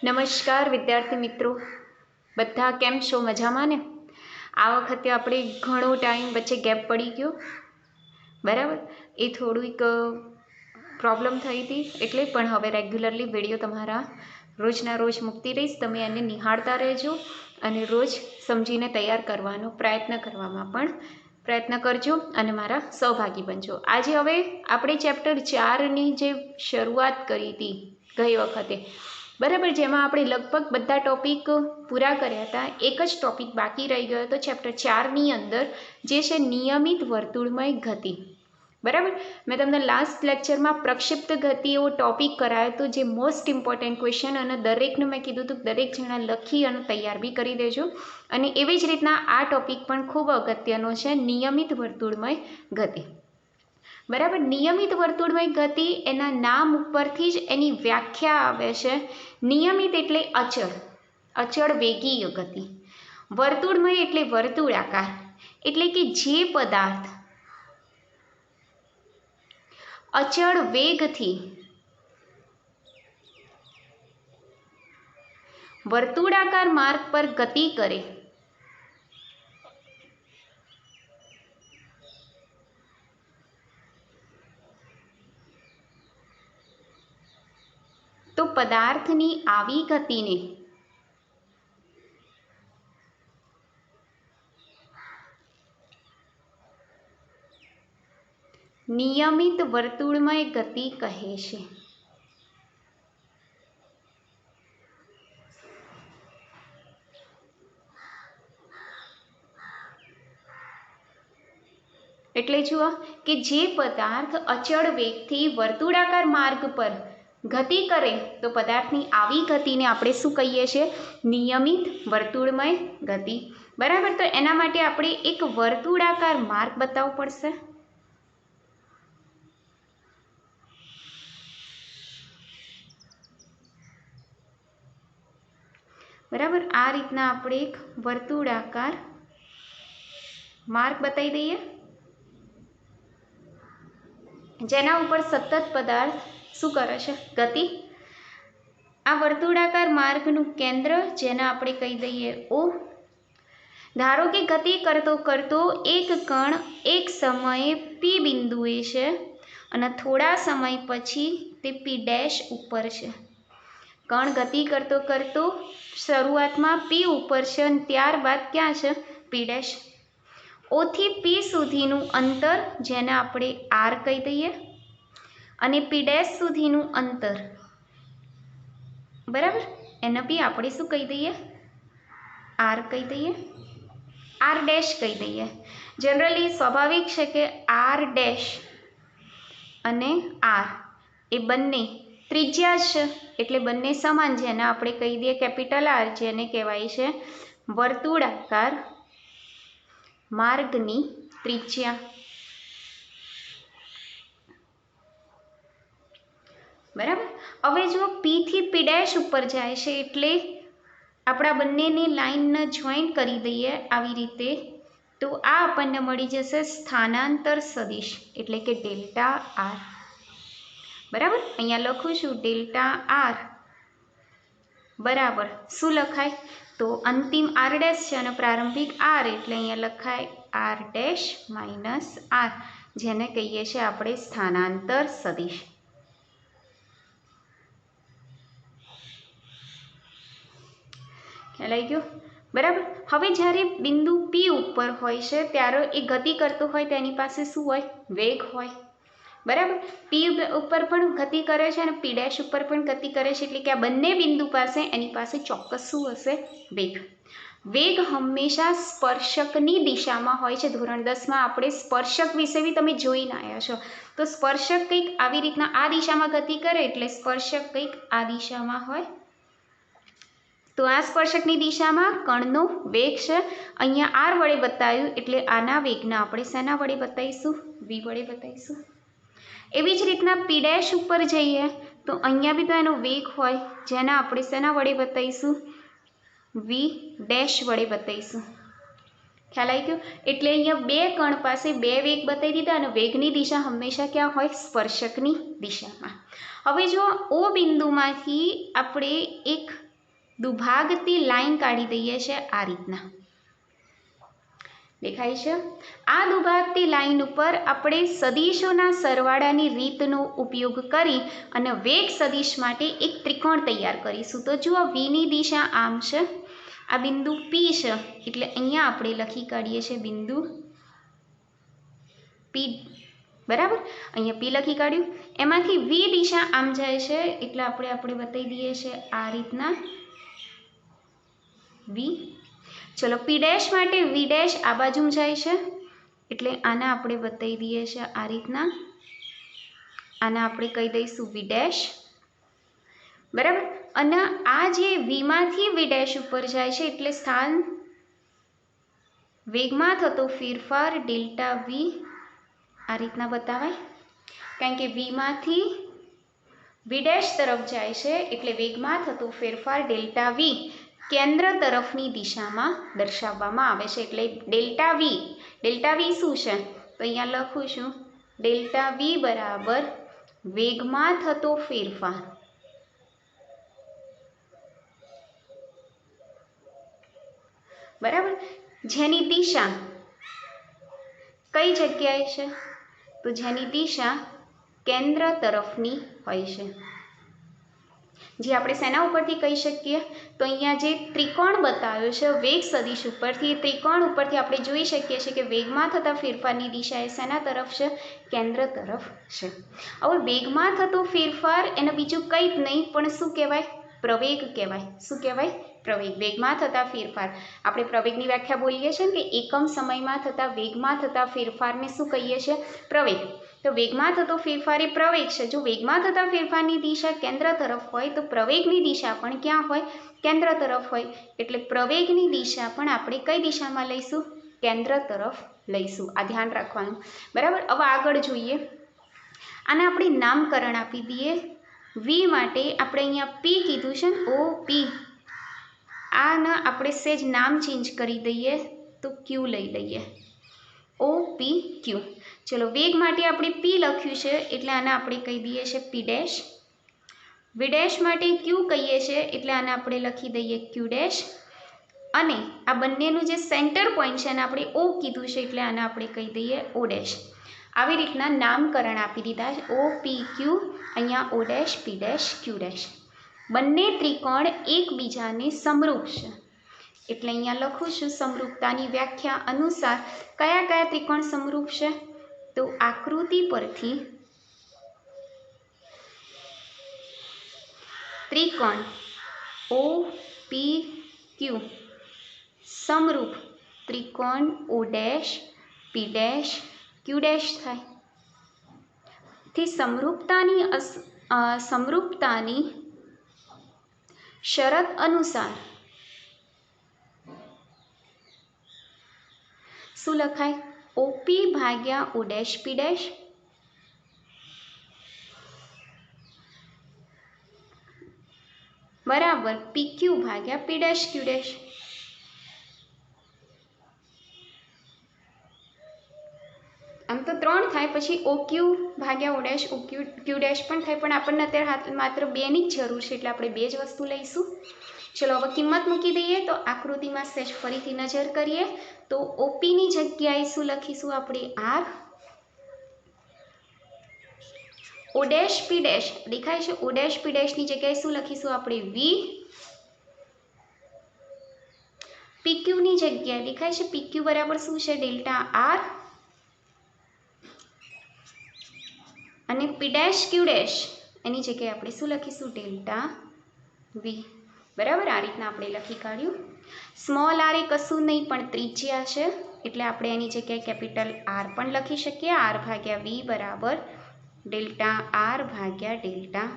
નમસ્કાર વિદ્યાર્થી મિત્રો, બધા કેમ છો? મજામાં ને? આ વખતે આપણે ઘણો ટાઈમ વચ્ચે ગેપ પડી ગયો, બરાબર? એ થોડીક પ્રોબ્લેમ થઈ હતી, એટલે પણ હવે રેગ્યુલરલી વિડીયો તમારા રોજના રોજ મૂકતી રહીશ. તમે એને નિહાળતા રહેજો અને રોજ સમજીને તૈયાર કરવાનો પ્રયત્ન કરવામાં પણ પ્રયત્ન કરજો અને મારા સહભાગી બનજો. આજે હવે આપણે ચેપ્ટર 4ની જે શરૂઆત કરી હતી ગઈ વખતે, બરાબર, જેમાં આપણે લગભગ બધા ટોપિક પૂરા કર્યા હતા. એક જ ટોપિક બાકી રહી ગયો હતો ચેપ્ટર 4ની અંદર, જે છે નિયમિત વર્તુળમય ગતિ. બરાબર, મેં તમને લાસ્ટ લેક્ચરમાં પ્રક્ષિપ્ત ગતિ એવો ટોપિક કરાયો હતો, જે મોસ્ટ ઇમ્પોર્ટન્ટ ક્વેશ્ચન, અને દરેકનું મેં કીધું હતું દરેક જણા લખી અને તૈયાર બી કરી દેજો. અને એવી જ રીતના આ ટોપિક પણ ખૂબ અગત્યનો છે, નિયમિત વર્તુળમય ગતિ. બરાબર, નિયમિત વર્તુળમય ગતિ, એના નામ ઉપરથી જ એની વ્યાખ્યા આવે છે. નિયમિત એટલે અચળ, અચળ વેગીય ગતિ. વર્તુળમય એટલે વર્તુળાકાર, એટલે કે જે પદાર્થ અચળ વેગથી વર્તુળાકાર માર્ગ પર ગતિ કરે તો પદાર્થની આવી ગતિને નિયમિત વર્તુળમય ગતિ કહે છે. એટલે જુઓ કે જે પદાર્થ અચળ વેગથી વર્તુળાકાર માર્ગ પર ગતિ કરે તો પદાર્થની આવી ગતિને આપણે શું કહીએ છીએ? નિયમિત વર્તુળમય ગતિ. બરાબર, તો એના માટે આપણે એક વર્તુળાકાર માર્ગ બતાવવો પડશે. બરાબર, આ રીતના આપણે એક વર્તુળાકાર માર્ગ બતાવી દઈએ, જેના ઉપર સતત પદાર્થ શું કરે છે? ગતિ. આ વર્તુળાકાર માર્ગનું કેન્દ્ર, જેને આપણે કહી દઈએ O. ધારો કે ગતિ કરતો કરતો એક કણ એક સમયે P બિંદુએ છે અને થોડા સમય પછી તે P' ઉપર છે. કણ ગતિ કરતો કરતો શરૂઆતમાં P ઉપર છે અને ત્યારબાદ ક્યાં છે? P'. O થી P સુધીનું અંતર, જેને આપણે R કહી દઈએ, અને P' સુધીનું અંતર, બરાબર, એને બી આપણે શું કહી દઈએ? R કહી દઈએ, R' કહી દઈએ. જનરલી સ્વાભાવિક છે કે R' અને R એ બંને ત્રિજ્યા છે, એટલે બંને સમાન, જેને આપણે કહી દઈએ કેપિટલ R, જેને કહેવાય છે વર્તુળાકાર માર્ગની ત્રિજ્યા. બરાબર, હવે જો P થી P' ઉપર જાય છે, એટલે આપણા બંનેની લાઈનને જોઈન્ટ કરી દઈએ આવી રીતે, તો આ આપણને મળી જશે સ્થાનાંતર સદિશ, એટલે કે ડેલ્ટા R. બરાબર, અહીંયા લખું છું ડેલ્ટા R બરાબર શું લખાય? તો અંતિમ R' છે અને પ્રારંભિક R, એટલે અહીંયા લખાય R' માઇનસ R, જેને કહીએ છીએ આપણે સ્થાનાંતર સદિશ. ખ્યાલ આવી ગયો? બરાબર, હવે જ્યારે બિંદુ P ઉપર હોય છે ત્યારે એ ગતિ કરતો હોય તો એની પાસે શું હોય? વેગ હોય. બરાબર, P ઉપર પણ ગતિ કરે છે અને P' ઉપર પણ ગતિ કરે છે, એટલે કે આ બંને બિંદુ પાસે એની પાસે ચોક્કસ શું હશે? વેગ. વેગ હંમેશા સ્પર્શકની દિશામાં હોય છે. ધોરણ 10માં આપણે સ્પર્શક વિશે બી તમે જોઈને આવ્યા છો. તો સ્પર્શક કંઈક આવી રીતના આ દિશામાં ગતિ કરે, એટલે સ્પર્શક કંઈક આ દિશામાં હોય. તો આ સ્પર્શકની દિશામાં કણનો વેગ છે. અહીંયા R વડે બતાવ્યું, એટલે આના વેગને આપણે શેના વડે બતાવીશું? V વડે બતાવીશું. એવી જ રીતના P' ઉપર જઈએ તો અહીંયા બી તો એનો વેગ હોય, જેને આપણે શેના વડે બતાવીશું? V' વડે બતાવીશું. ખ્યાલ આવી ગયો? એટલે અહીંયા બે કણ પાસે બે વેગ બતાવી દીધા, અને વેગની દિશા હંમેશા ક્યાં હોય? સ્પર્શકની દિશામાં. હવે જો O બિંદુમાંથી આપણે એક દુભાગતી લાઈન કાઢી દઈએ છીએ આ રીતના, દેખાય છે? આ દુભાગતી લાઈન ઉપર આપણે સદિશોના સરવાળાની રીતનો ઉપયોગ કરી અને વેગ સદિશ માટે એક ત્રિકોણ તૈયાર કરીશું. તો જુઓ, વીની દિશા આમ છે, આ બિંદુ પી છે, એટલે અહીંયા આપણે લખી કાઢીએ છીએ બિંદુ પી. બરાબર, અહીંયા પી લખી કાઢ્યું. એમાંથી વી દિશા આમ જાય છે, એટલે આપણે બતાવી દઈએ છીએ આ રીતના વી. ચલો, પી ડેશ માટે વી ડેશ આ બાજુ જાય છે, એટલે આને આપણે બતાવી દઈએ છીએ આ રીતના, આને આપણે કહી દઈશું વી ડેશ. બરાબર, અને આ જે વીમાંથી વી ડેશ ઉપર જાય છે, એટલે સ્થાન વેગમાં થતો ફેરફાર ડેલ્ટા વી આ રીતના બતાવાય, કારણ કે વીમાંથી વી ડેશ તરફ જાય છે, એટલે વેગમાં થતો ફેરફાર ડેલ્ટા વી કેન્દ્ર તરફની દિશામાં દર્શાવવામાં આવે છે. એટલે ડેલ્ટા વી શું છે? તો અહીંયા લખું છું, ડેલ્ટા વી બરાબર વેગમાં થતો ફેરફાર. બરાબર, જેની દિશા કઈ જગ્યાએ છે? તો જેની દિશા કેન્દ્ર તરફની હોય છે. જે આપણે શેના ઉપરથી કહી શકીએ? તો અહીંયા જે ત્રિકોણ બતાવ્યો છે વેગ સદિશ ઉપરથી, એ ત્રિકોણ ઉપરથી આપણે જોઈ શકીએ છીએ કે વેગમાં થતા ફેરફારની દિશા એ શેના તરફ છે? કેન્દ્ર તરફ છે. હવે વેગમાં થતો ફેરફાર એને બીજું કંઈ જ નહીં પણ શું કહેવાય? પ્રવેગ કહેવાય. શું કહેવાય? પ્રવેગ. વેગમાં થતા ફેરફાર, આપણે પ્રવેગની વ્યાખ્યા બોલીએ છીએ ને કે એકમ સમયમાં થતા વેગમાં થતા ફેરફારને શું કહીએ છીએ? પ્રવેગ. તો વેગમાં થતો ફેરફાર એ પ્રવેગ છે. જો વેગમાં થતા ફેરફારની દિશા કેન્દ્ર તરફ હોય તો પ્રવેગની દિશા પણ ક્યાં હોય? કેન્દ્ર તરફ હોય. એટલે પ્રવેગની દિશા પણ આપણે કઈ દિશામાં લઈશું? કેન્દ્ર તરફ લઈશું. આ ધ્યાન રાખવાનું. બરાબર, હવે આગળ જોઈએ. આને આપણે નામકરણ આપી દઈએ. વી માટે આપણે અહીંયા પી કીધું છે ને, ઓ પી. આને આપણે સેજ નામ ચેન્જ કરી દઈએ તો ક્યુ લઈ લઈએ, ઓ પી ક્યુ. ચલો, વેગ માટે આપણે પી લખ્યું છે, એટલે આને આપણે કહી દઈએ છીએ પી ડેશ. વી ડેશ માટે ક્યુ કહીએ છીએ, એટલે આને આપણે લખી દઈએ ક્યુ ડેશ. અને આ બંનેનું જે સેન્ટર પોઈન્ટ છે એને આપણે ઓ કીધું છે, એટલે આને આપણે કહી દઈએ ઓ ડેશ. આવી રીતના નામકરણ આપી દીધા છે, ઓ પી ક્યુ, અહીંયા O dash P dash Q dash. બંને ત્રિકોણ એકબીજાને સમરૂપ છે, એટલે અહીંયા લખું છું સમરૂપતાની વ્યાખ્યા અનુસાર કયા કયા ત્રિકોણ સમરૂપ છે? તો આકૃતિ પરથી ત્રિકોણ ઓ પી ક્યુ સમરૂપ ત્રિકોણ O dash P dash Q dash થાય. થી સમરૂપતાની શરત અનુસાર શું લખાય? ઓપી ભાગ્યા ઓ ડેશ પી ડેશ બરાબર પી ક્યુ ભાગ્યા પી ડેશ ક્યુ ડેશ. આમ તો 3 થાય, પછી ઓ ક્યુ ભાગ્યા ઓ ડેશ ઓ ક્યુ ડેશ પણ થાય, પણ આપણને અત્યારે માત્ર 2ની જ જરૂર છે, એટલે આપણે 2 જ વસ્તુ લઈશું. ચલો, હવે કિંમત મૂકી દઈએ. તો આકૃતિમાં સેજ ફરીથી નજર કરીએ તો ઓપીની જગ્યાએ શું લખીશું આપણે? આર. ઓ ડેશ પી ડેશ દેખાય છે, ઓ ડેશ પી ડેશની જગ્યાએ શું લખીશું આપણે? વી. પીક્યુની જગ્યાએ દેખાય છે, પીક્યુ બરાબર શું છે? Delta R. અને પી ડેશ ક્યુ ડેશ એની જગ્યાએ આપણે શું લખીશું? Delta V. બરાબર, આ રીતના આપણે લખી કાઢ્યું. સ્મોલ આર એ કશું નહીં પણ ત્રિજ્યા છે, એટલે આપણે એની જગ્યાએ કેપિટલ આર પણ લખી શકીએ. આર ભાગ્યા વી બરાબર ડેલ્ટા આર ભાગ્યા ડેલ્ટા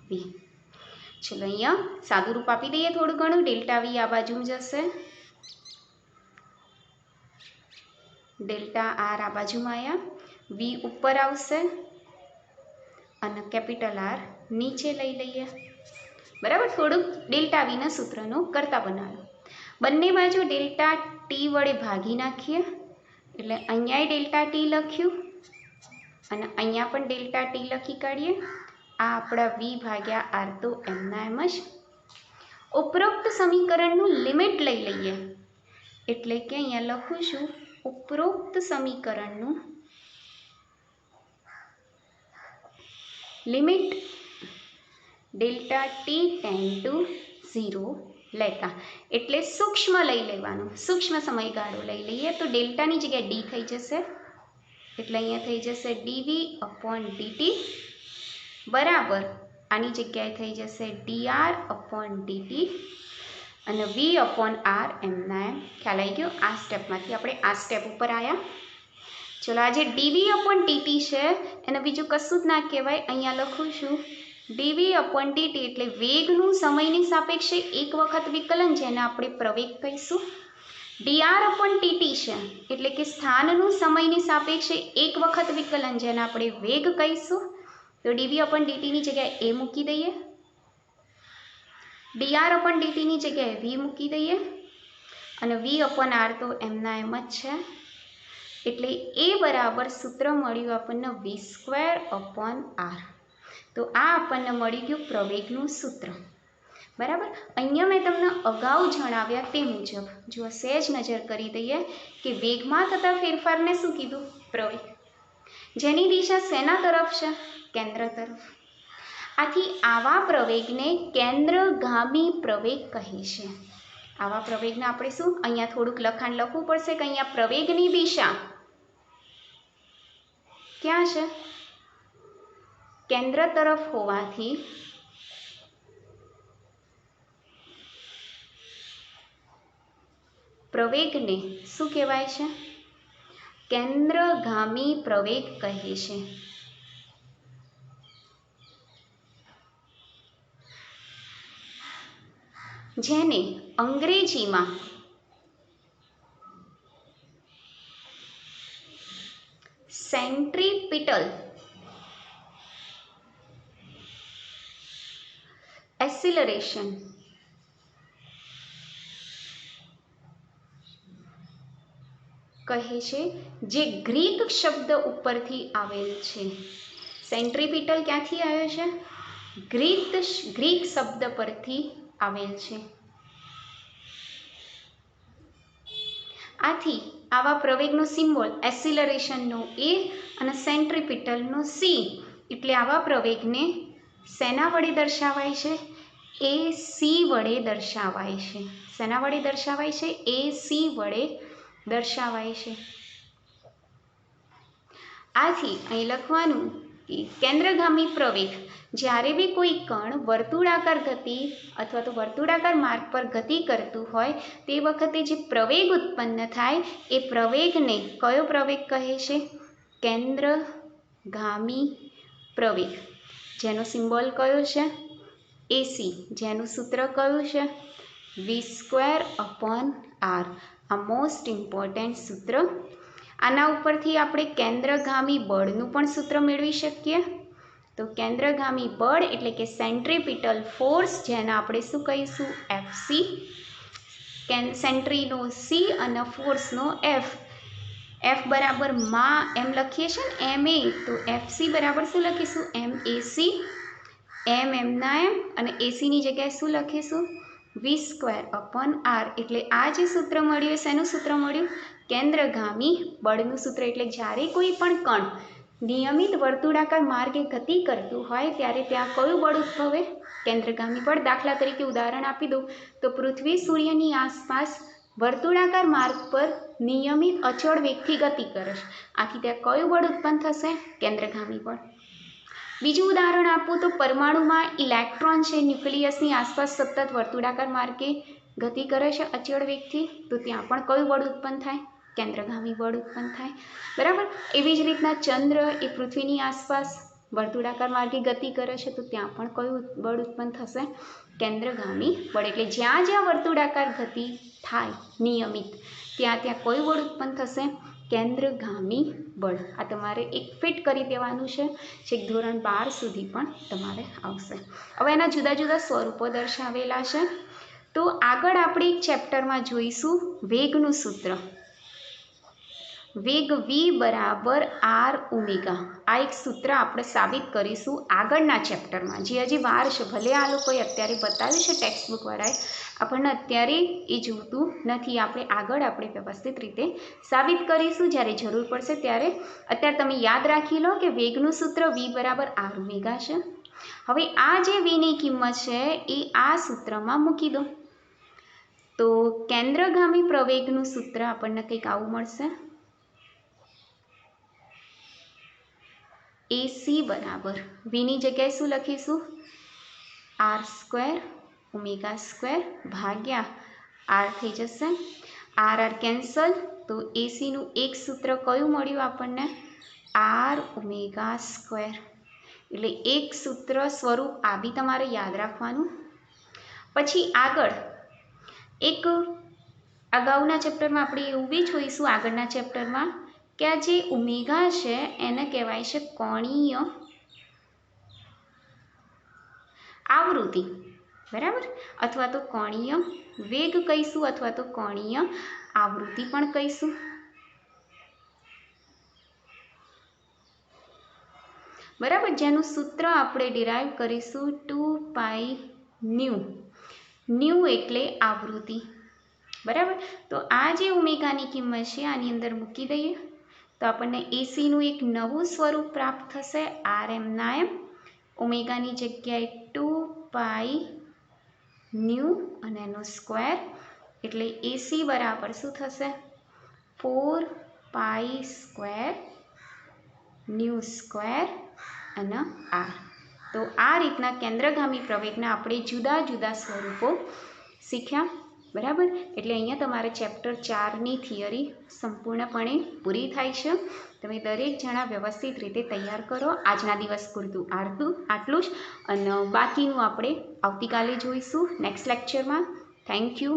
વી. ચલો, અહીંયા સાદું રૂપ આપી દઈએ થોડું ઘણું. ડેલ્ટા વી આ બાજુ જશે, ડેલ્ટા આર આ બાજુમાં આવ્યા, વી ઉપર આવશે અને કેપિટલ આર નીચે લઈ લઈએ. બરાબર, થોડુંક ડેલ્ટા વીના સૂત્રનો કરતા બનાવ્યો. બંને બાજુ ડેલ્ટા ટી વડે ભાગી નાખીએ, એટલે અહીંયા ડેલ્ટા ટી લખ્યું અને અહીંયા પણ ડેલ્ટા ટી લખી કાઢીએ. આ આપણા વી ભાગ્યા આર તો એમના એમ જ. ઉપરોક્ત સમીકરણનું લિમિટ લઈ લઈએ, એટલે કે અહીંયા લખું છું ઉપરોક્ત સમીકરણનું limit delta T tend to 0 લેતા, એટલે સૂક્ષ્મ લઈ લેવાનું, સૂક્ષ્મ સમયગાળો લઈ લઈએ તો ડેલ્ટાની જગ્યાએ ડી થઈ જશે, એટલે અહીંયા થઈ જશે dv/dt બરાબર આની જગ્યાએ થઈ જશે dr/dt અને v/r એમના એમ. ખ્યાલ આવી ગયો? આ સ્ટેપમાંથી આપણે આ સ્ટેપ ઉપર આવ્યા. ચલો આ જે dv/dt છે એને બીજું કશું જ ના કહેવાય, અહીંયા લખું છું dv/dt એટલે વેગનું સમયની સાપેક્ષે એક વખત વિકલન, જેને આપણે પ્રવેગ કહીશું. dr/dt છે એટલે કે સ્થાનનું સમયની સાપેક્ષે એક વખત વિકલન, જેને આપણે વેગ કહીશું. તો dv/dt ની જગ્યાએ a મૂકી દઈએ, dr/dt ની જગ્યાએ v મૂકી દઈએ અને v/r તો એમના એમ જ છે, એટલે a બરાબર સૂત્ર મળ્યું આપણને v²/r. તો આ આપણને મળી ગયું પ્રવેગનું સૂત્ર. બરાબર. અહીંયા મેં તમને અગાઉ જણાવ્યા તે મુજબ જો સહેજ નજર કરી દઈએ કે વેગમાં થતા ફેરફારને શું કીધું? પ્રવેગ. જેની દિશા શેના તરફ છે? કેન્દ્ર તરફ. આથી આવા પ્રવેગને કેન્દ્રગામી પ્રવેગ કહે છે. આવા પ્રવેગને આપણે શું, અહીંયા થોડુંક લખાણ લખવું પડશે કે અહીંયા પ્રવેગની દિશા ક્યાં છે? કેન્દ્ર તરફ હોવાથી પ્રવેગને શું કહેવાય છે? કેન્દ્રગામી પ્રવેગ કહે છે. જેને અંગ્રેજીમાં સેન્ટ્રીપિટલ એસિલરેશન કહે છે, જે ગ્રીક શબ્દ ઉપરથી આવેલ છે. સેન્ટ્રીપિટલ ક્યાંથી આવ્યો છે? ગ્રીક શબ્દ પરથી આવેલ છે. આથી આવા પ્રવેગનો સિમ્બોલ એસિલરેશનનો A અને સેન્ટ્રીપિટલનો C, એટલે આવા પ્રવેગને શેના વડે દર્શાવાય છે? AC વડે દર્શાવાય છે. શેના વડે દર્શાવાય છે? AC વડે દર્શાવાય છે. આથી અહીં લખવાનું કે કેન્દ્રગામી પ્રવેગ, જ્યારે બી કોઈ કણ વર્તુળાકાર ગતિ અથવા તો વર્તુળાકાર માર્ગ પર ગતિ કરતું હોય તે વખતે જે પ્રવેગ ઉત્પન્ન થાય એ પ્રવેગને કયો પ્રવેગ કહે છે? કેન્દ્રગામી પ્રવેગ. જેનો સિમ્બોલ કયો છે? AC. જેનું સૂત્ર કયું છે? v²/r. આ મોસ્ટ ઇમ્પોર્ટન્ટ સૂત્ર. આના ઉપરથી આપણે કેન્દ્રગામી બળનું પણ સૂત્ર મેળવી શકીએ. તો કેન્દ્રગામી બળ એટલે કે સેન્ટ્રીપિટલ ફોર્સ, જેને આપણે શું કહીશું? FC. સેન્ટ્રીનો C અને ફોર્સનો F. F બરાબર માં એમ લખીએ છીએ ને MA, તો FC બરાબર શું લખીશું? MAC. M એમના એમ અને ACની જગ્યાએ શું લખીશું? v²/r. એટલે આ જે સૂત્ર મળ્યું શેનું સૂત્ર મળ્યું? કેન્દ્રગામી બળનું સૂત્ર. એટલે જ્યારે કોઈ પણ કણ નિયમિત વર્તુળાકાર માર્ગે ગતિ કરતું હોય ત્યારે ત્યાં કયું બળ ઉદ્ભવે? કેન્દ્રગામી બળ. દાખલા તરીકે ઉદાહરણ આપી દઉં તો પૃથ્વી સૂર્યની આસપાસ વર્તુળાકાર માર્ગ પર નિયમિત અચળ વેગથી ગતિ કરે છે. આથી ત્યાં કયું બળ ઉત્પન્ન થશે? કેન્દ્રગામી બળ. બીજું ઉદાહરણ આપું તો પરમાણુમાં ઇલેક્ટ્રોન છે, ન્યુક્લિયસની આસપાસ સતત વર્તુળાકાર માર્ગે ગતિ કરે છે અચળ વેગથી, તો ત્યાં પણ કયું બળ ઉત્પન્ન થાય? કેન્દ્રગામી બળ ઉત્પન્ન થાય. બરાબર. એવી જ રીતના ચંદ્ર એ પૃથ્વીની આસપાસ વર્તુળાકાર માર્ગે ગતિ કરે છે, તો ત્યાં પણ કયું બળ ઉત્પન્ન થશે? કેન્દ્રગામી બળ. એટલે જ્યાં જ્યાં વર્તુળાકાર ગતિ થાય નિયમિત ત્યાં ત્યાં કયું બળ ઉત્પન્ન થશે? કેન્દ્રગામી બળ. આ તમારે એક ફિટ કરી દેવાનું છે, છેક ધોરણ 12 સુધી પણ તમારે આવશે. હવે એના જુદા જુદા સ્વરૂપો દર્શાવેલા છે. તો આગળ આપણે એક ચેપ્ટરમાં જોઈશું વેગનું સૂત્ર. વેગ વી બરાબર આર ઓમેગા. આ એક સૂત્ર આપણે સાબિત કરીશું આગળના ચેપ્ટરમાં. જે હજી વાર છે, ભલે આ લોકોએ અત્યારે બતાવ્યું છે ટેક્સ્ટબુકવાળાએ, આપણને અત્યારે એ જોતું નથી. આપણે વ્યવસ્થિત રીતે સાબિત કરીશું જ્યારે જરૂર પડશે ત્યારે. અત્યારે તમે યાદ રાખી લો કે વેગનું સૂત્ર વી બરાબર આર ઓમેગા છે. હવે આ જે વીની કિંમત છે એ આ સૂત્રમાં મૂકી દો, તો કેન્દ્રગામી પ્રવેગનું સૂત્ર આપણને કંઈક આવું મળશે. એસી બરાબર વીની જગ્યાએ શું લખીશું? આર સ્ક્વેર ઓમેગા સ્ક્વેર ભાગ્યા આર થઈ જશે. આર આર કેન્સલ, તો એસીનું એક સૂત્ર કયું મળ્યું આપણને? R omega square. એટલે એક સૂત્ર સ્વરૂપ આ બી તમારે યાદ રાખવાનું. પછી આગળ એક અગાઉના ચેપ્ટરમાં આપણે એવું બી જોઈશું આગળના ચેપ્ટરમાં કે આ જે ઓમેગા છે એને કહેવાય છે કોણીય આવૃત્તિ, બરાબર? અથવા તો કોણીય વેગ કહીશું, અથવા તો કોણીય આવૃત્તિ પણ કહીશું. બરાબર, જેનું સૂત્ર આપણે ડિરાઈવ કરીશું 2π ન્યુ. ન્યુ એટલે આવૃત્તિ, બરાબર? તો આ જે ઓમેગાની કિંમત છે આની અંદર મૂકી દઈએ તો આપણને એસીનું એક નવું સ્વરૂપ પ્રાપ્ત થશે. આર એમ ના એમ, ઓમેગાની જગ્યાએ 2π ન્યુ અને એનો સ્ક્વેર, એટલે એસી બરાબર શું થશે? 4π સ્ક્વેર ન્યુ સ્ક્વેર અને આર. તો આ રીતના કેન્દ્રગામી પ્રવેગના આપણે જુદા જુદા સ્વરૂપો શીખ્યા, બરાબર? એટલે અહીંયા તમારે ચેપ્ટર 4ની થિયરી સંપૂર્ણપણે પૂરી થાય છે. તમે દરેક જણા વ્યવસ્થિત રીતે તૈયાર કરો. આજના દિવસ પૂરતું આટલું જ, અને બાકીનું આપણે આવતીકાલે જોઈશું નેક્સ્ટ લેક્ચરમાં. Thank you.